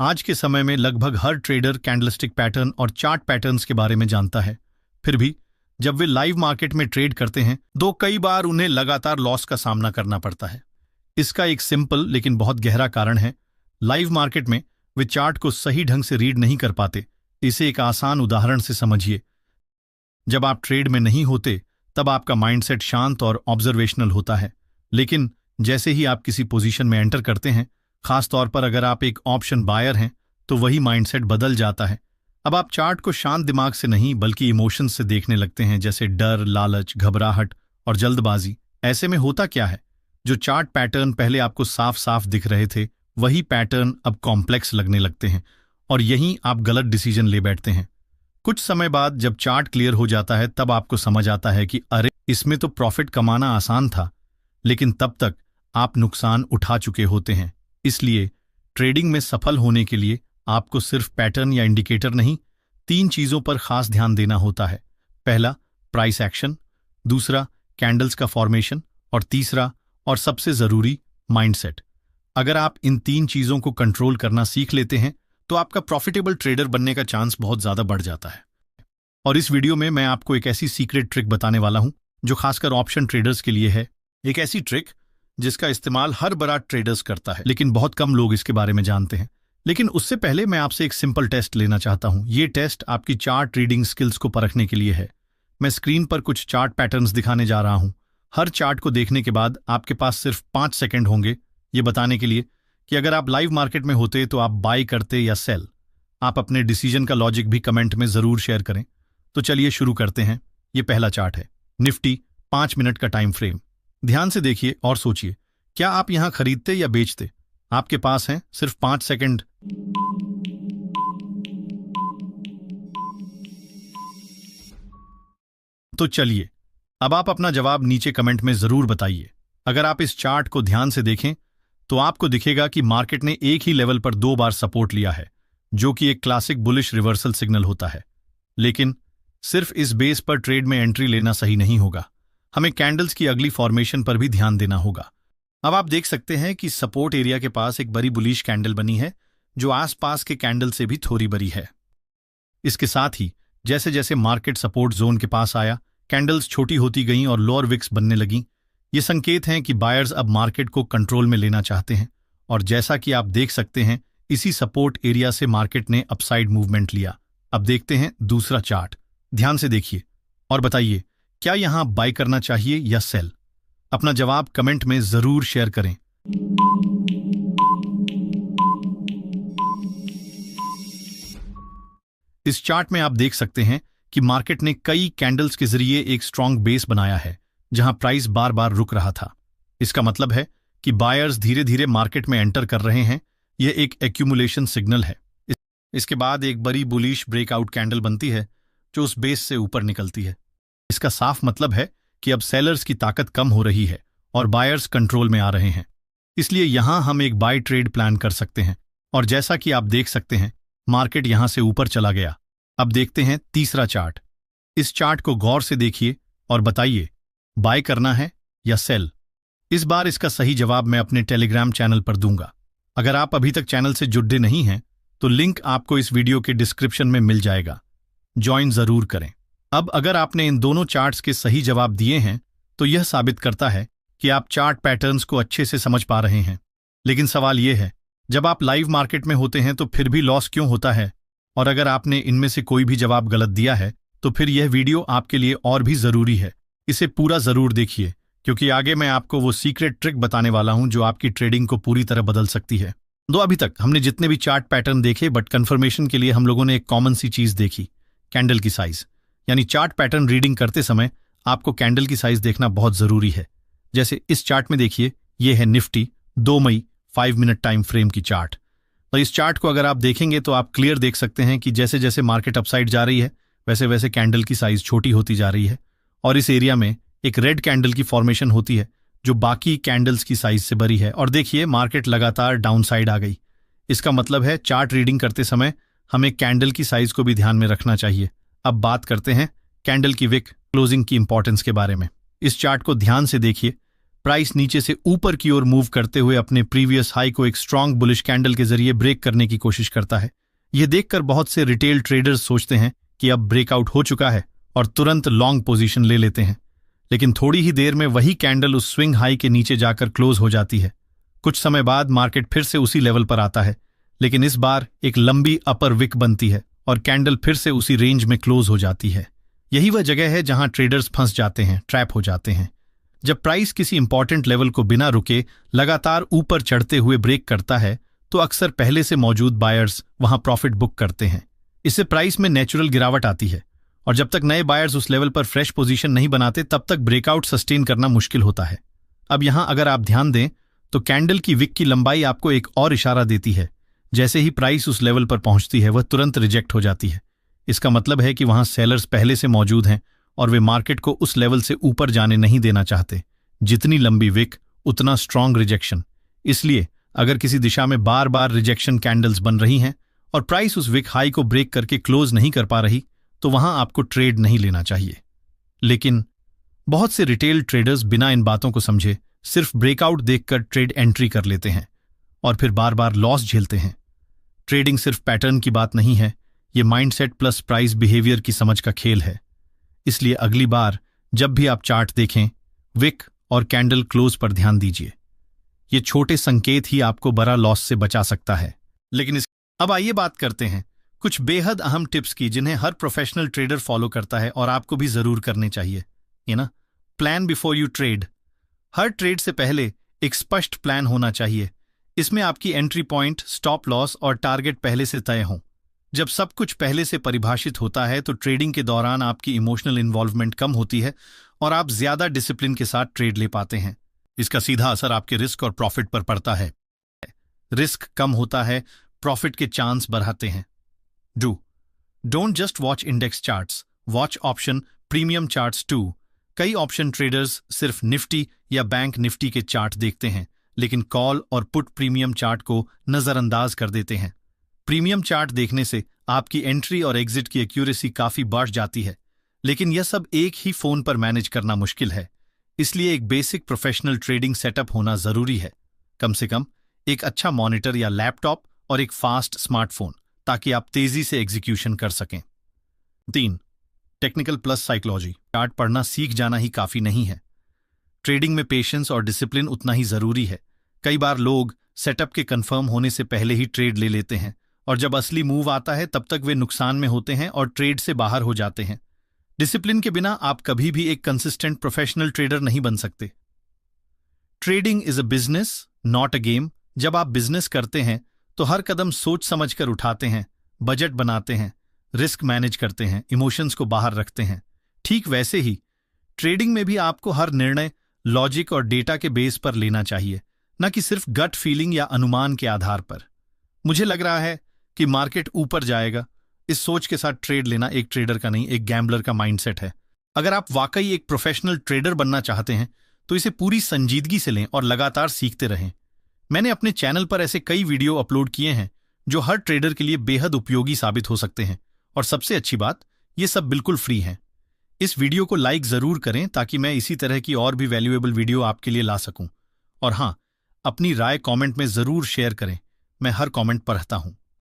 आज के समय में लगभग हर ट्रेडर कैंडलस्टिक पैटर्न और चार्ट पैटर्न्स के बारे में जानता है। फिर भी जब वे लाइव मार्केट में ट्रेड करते हैं तो कई बार उन्हें लगातार लॉस का सामना करना पड़ता है। इसका एक सिंपल लेकिन बहुत गहरा कारण है। लाइव मार्केट में वे चार्ट को सही ढंग से रीड नहीं कर पाते। इसे एक आसान उदाहरण से समझिए। जब आप ट्रेड में नहीं होते तब आपका माइंडसेट शांत और ऑब्जर्वेशनल होता है, लेकिन जैसे ही आप किसी पोजीशन में एंटर करते हैं, खासतौर पर अगर आप एक ऑप्शन बायर हैं, तो वही माइंडसेट बदल जाता है। अब आप चार्ट को शांत दिमाग से नहीं बल्कि इमोशंस से देखने लगते हैं, जैसे डर, लालच, घबराहट और जल्दबाजी। ऐसे में होता क्या है, जो चार्ट पैटर्न पहले आपको साफ साफ दिख रहे थे वही पैटर्न अब कॉम्प्लेक्स लगने लगते हैं और यहीं आप गलत डिसीजन ले बैठते हैं। कुछ समय बाद जब चार्ट क्लियर हो जाता है तब आपको समझ आता है कि अरे, इसमें तो प्रॉफिट कमाना आसान था, लेकिन तब तक आप नुकसान उठा चुके होते हैं। इसलिए ट्रेडिंग में सफल होने के लिए आपको सिर्फ पैटर्न या इंडिकेटर नहीं, 3 चीजों पर खास ध्यान देना होता है। पहला, प्राइस एक्शन, दूसरा, कैंडल्स का फॉर्मेशन और तीसरा और सबसे जरूरी, माइंडसेट। अगर आप इन 3 चीजों को कंट्रोल करना सीख लेते हैं तो आपका प्रॉफिटेबल ट्रेडर बनने का चांस बहुत ज्यादा बढ़ जाता है। और इस वीडियो में मैं आपको एक ऐसी सीक्रेट ट्रिक बताने वाला हूं जो खासकर ऑप्शन ट्रेडर्स के लिए है। एक ऐसी ट्रिक जिसका इस्तेमाल हर बड़ा ट्रेडर्स करता है, लेकिन बहुत कम लोग इसके बारे में जानते हैं। लेकिन उससे पहले मैं आपसे एक सिंपल टेस्ट लेना चाहता हूं। ये टेस्ट आपकी चार्ट रीडिंग स्किल्स को परखने के लिए है। मैं स्क्रीन पर कुछ चार्ट पैटर्न्स दिखाने जा रहा हूं। हर चार्ट को देखने के बाद आपके पास सिर्फ 5 सेकंड होंगे ये बताने के लिए कि अगर आप लाइव मार्केट में होते तो आप बाय करते या सेल। आप अपने डिसीजन का लॉजिक भी कमेंट में जरूर शेयर करें। तो चलिए शुरू करते हैं। ये पहला चार्ट है, निफ्टी 5 मिनट का टाइम फ्रेम। ध्यान से देखिए और सोचिए, क्या आप यहां खरीदते या बेचते? आपके पास हैं सिर्फ 5 सेकंड। तो चलिए, अब आप अपना जवाब नीचे कमेंट में जरूर बताइए। अगर आप इस चार्ट को ध्यान से देखें तो आपको दिखेगा कि मार्केट ने एक ही लेवल पर 2 बार सपोर्ट लिया है, जो कि एक क्लासिक बुलिश रिवर्सल सिग्नल होता है। लेकिन सिर्फ इस बेस पर ट्रेड में एंट्री लेना सही नहीं होगा। हमें कैंडल्स की अगली फॉर्मेशन पर भी ध्यान देना होगा। अब आप देख सकते हैं कि सपोर्ट एरिया के पास एक बड़ी बुलिश कैंडल बनी है, जो आसपास के कैंडल से भी थोड़ी बड़ी है। इसके साथ ही जैसे जैसे मार्केट सपोर्ट जोन के पास आया, कैंडल्स छोटी होती गईं और लोअर विक्स बनने लगीं। ये संकेत हैं कि बायर्स अब मार्केट को कंट्रोल में लेना चाहते हैं। और जैसा कि आप देख सकते हैं, इसी सपोर्ट एरिया से मार्केट ने अपसाइड मूवमेंट लिया। अब देखते हैं दूसरा चार्ट। ध्यान से देखिए और बताइए, क्या यहां बाय करना चाहिए या सेल? अपना जवाब कमेंट में जरूर शेयर करें। इस चार्ट में आप देख सकते हैं कि मार्केट ने कई कैंडल्स के जरिए एक स्ट्रांग बेस बनाया है, जहां प्राइस बार बार रुक रहा था। इसका मतलब है कि बायर्स धीरे धीरे मार्केट में एंटर कर रहे हैं। यह एक एक्यूमुलेशन सिग्नल है। इसके बाद एक बड़ी बुलिश ब्रेकआउट कैंडल बनती है जो उस बेस से ऊपर निकलती है। इसका साफ मतलब है कि अब सेलर्स की ताकत कम हो रही है और बायर्स कंट्रोल में आ रहे हैं। इसलिए यहां हम एक बाय ट्रेड प्लान कर सकते हैं। और जैसा कि आप देख सकते हैं, मार्केट यहां से ऊपर चला गया। अब देखते हैं तीसरा चार्ट। इस चार्ट को गौर से देखिए और बताइए, बाय करना है या सेल? इस बार इसका सही जवाब मैं अपने टेलीग्राम चैनल पर दूंगा। अगर आप अभी तक चैनल से जुड़े नहीं हैं तो लिंक आपको इस वीडियो के डिस्क्रिप्शन में मिल जाएगा। ज्वाइन जरूर करें। अब अगर आपने इन दोनों चार्ट्स के सही जवाब दिए हैं तो यह साबित करता है कि आप चार्ट पैटर्न्स को अच्छे से समझ पा रहे हैं। लेकिन सवाल यह है, जब आप लाइव मार्केट में होते हैं तो फिर भी लॉस क्यों होता है? और अगर आपने इनमें से कोई भी जवाब गलत दिया है तो फिर यह वीडियो आपके लिए और भी जरूरी है। इसे पूरा जरूर देखिए, क्योंकि आगे मैं आपको वो सीक्रेट ट्रिक बताने वाला हूं जो आपकी ट्रेडिंग को पूरी तरह बदल सकती है। तो अभी तक हमने जितने भी चार्ट पैटर्न देखे, बट कंफर्मेशन के लिए हम लोगों ने एक कॉमन सी चीज देखी, कैंडल की साइज। यानी चार्ट पैटर्न रीडिंग करते समय आपको कैंडल की साइज देखना बहुत जरूरी है। जैसे इस चार्ट में देखिए, यह है निफ्टी 2 मई 5 मिनट टाइम फ्रेम की चार्ट। तो इस चार्ट को अगर आप देखेंगे तो आप क्लियर देख सकते हैं कि जैसे जैसे मार्केट अपसाइड जा रही है वैसे वैसे कैंडल की साइज छोटी होती जा रही है और इस एरिया में एक रेड कैंडल की फॉर्मेशन होती है जो बाकी कैंडल्स की साइज से बड़ी है। और देखिए, मार्केट लगातार डाउन साइड आ गई। इसका मतलब है चार्ट रीडिंग करते समय हमें कैंडल की साइज को भी ध्यान में रखना चाहिए। अब बात करते हैं कैंडल की विक क्लोजिंग की इंपॉर्टेंस के बारे में। इस चार्ट को ध्यान से देखिए। प्राइस नीचे से ऊपर की ओर मूव करते हुए अपने प्रीवियस हाई को एक स्ट्रांग बुलिश कैंडल के जरिए ब्रेक करने की कोशिश करता है। यह देखकर बहुत से रिटेल ट्रेडर्स सोचते हैं कि अब ब्रेकआउट हो चुका है और तुरंत लॉन्ग पोजीशन ले लेते हैं, लेकिन थोड़ी ही देर में वही कैंडल उस स्विंग हाई के नीचे जाकर क्लोज हो जाती है। कुछ समय बाद मार्केट फिर से उसी लेवल पर आता है, लेकिन इस बार एक लंबी अपर विक बनती है और कैंडल फिर से उसी रेंज में क्लोज हो जाती है। यही वह जगह है जहां ट्रेडर्स फंस जाते हैं, ट्रैप हो जाते हैं। जब प्राइस किसी इंपॉर्टेंट लेवल को बिना रुके लगातार ऊपर चढ़ते हुए ब्रेक करता है तो अक्सर पहले से मौजूद बायर्स वहां प्रॉफिट बुक करते हैं। इससे प्राइस में नेचुरल गिरावट आती है और जब तक नए बायर्स उस लेवल पर फ्रेश पोजीशन नहीं बनाते तब तक ब्रेकआउट सस्टेन करना मुश्किल होता है। अब यहां अगर आप ध्यान दें तो कैंडल की विक की लंबाई आपको एक और इशारा देती है। जैसे ही प्राइस उस लेवल पर पहुंचती है वह तुरंत रिजेक्ट हो जाती है। इसका मतलब है कि वहां सेलर्स पहले से मौजूद हैं और वे मार्केट को उस लेवल से ऊपर जाने नहीं देना चाहते। जितनी लंबी विक उतना स्ट्रांग रिजेक्शन। इसलिए अगर किसी दिशा में बार बार रिजेक्शन कैंडल्स बन रही हैं और प्राइस उस विक हाई को ब्रेक करके क्लोज नहीं कर पा रही तो वहां आपको ट्रेड नहीं लेना चाहिए। लेकिन बहुत से रिटेल ट्रेडर्स बिना इन बातों को समझे सिर्फ ब्रेकआउट देखकर ट्रेड एंट्री कर लेते हैं और फिर बार बार लॉस झेलते हैं। ट्रेडिंग सिर्फ पैटर्न की बात नहीं है, ये माइंडसेट प्लस प्राइस बिहेवियर की समझ का खेल है। इसलिए अगली बार जब भी आप चार्ट देखें, विक और कैंडल क्लोज पर ध्यान दीजिए। ये छोटे संकेत ही आपको बड़ा लॉस से बचा सकता है। लेकिन अब आइए बात करते हैं कुछ बेहद अहम टिप्स की जिन्हें हर प्रोफेशनल ट्रेडर फॉलो करता है और आपको भी जरूर करने चाहिए। Plan before you trade. Her trade से पहले एक स्पष्ट प्लान होना चाहिए। इसमें आपकी एंट्री पॉइंट, स्टॉप लॉस और टारगेट पहले से तय हों। जब सब कुछ पहले से परिभाषित होता है तो ट्रेडिंग के दौरान आपकी इमोशनल इन्वॉल्वमेंट कम होती है और आप ज्यादा डिसिप्लिन के साथ ट्रेड ले पाते हैं। इसका सीधा असर आपके रिस्क और प्रॉफिट पर पड़ता है। रिस्क कम होता है, प्रॉफिट के चांस बढ़ाते हैं। Don't just watch index charts, watch option premium charts too. कई ऑप्शन ट्रेडर्स सिर्फ निफ्टी या बैंक निफ्टी के चार्ट देखते हैं, लेकिन कॉल और पुट प्रीमियम चार्ट को नजरअंदाज कर देते हैं। प्रीमियम चार्ट देखने से आपकी एंट्री और एग्जिट की एक्यूरेसी काफी बढ़ जाती है, लेकिन यह सब एक ही फोन पर मैनेज करना मुश्किल है। इसलिए एक बेसिक प्रोफेशनल ट्रेडिंग सेटअप होना जरूरी है। कम से कम एक अच्छा मॉनिटर या लैपटॉप और एक फास्ट स्मार्टफोन, ताकि आप तेजी से एग्जीक्यूशन कर सकें। 3. Technical plus psychology. चार्ट पढ़ना सीख जाना ही काफी नहीं है। ट्रेडिंग में पेशेंस और डिसिप्लिन उतना ही जरूरी है। कई बार लोग सेटअप के कंफर्म होने से पहले ही ट्रेड ले लेते हैं और जब असली मूव आता है तब तक वे नुकसान में होते हैं और ट्रेड से बाहर हो जाते हैं। डिसिप्लिन के बिना आप कभी भी एक कंसिस्टेंट प्रोफेशनल ट्रेडर नहीं बन सकते। Trading is a business, not a game. जब आप बिजनेस करते हैं तो हर कदम सोच समझकर उठाते हैं, बजट बनाते हैं, रिस्क मैनेज करते हैं, इमोशंस को बाहर रखते हैं। ठीक वैसे ही ट्रेडिंग में भी आपको हर निर्णय लॉजिक और डेटा के बेस पर लेना चाहिए, न कि सिर्फ गट फीलिंग या अनुमान के आधार पर। मुझे लग रहा है कि मार्केट ऊपर जाएगा, इस सोच के साथ ट्रेड लेना एक ट्रेडर का नहीं, एक गैम्बलर का माइंडसेट है। अगर आप वाकई एक प्रोफेशनल ट्रेडर बनना चाहते हैं तो इसे पूरी संजीदगी से लें और लगातार सीखते रहें। मैंने अपने चैनल पर ऐसे कई वीडियो अपलोड किए हैं जो हर ट्रेडर के लिए बेहद उपयोगी साबित हो सकते हैं, और सबसे अच्छी बात, ये सब बिल्कुल फ्री हैं। इस वीडियो को लाइक जरूर करें ताकि मैं इसी तरह की और भी वैल्यूएबल वीडियो आपके लिए ला सकूं। और हाँ, अपनी राय कमेंट में जरूर शेयर करें, मैं हर कमेंट पढ़ता हूं।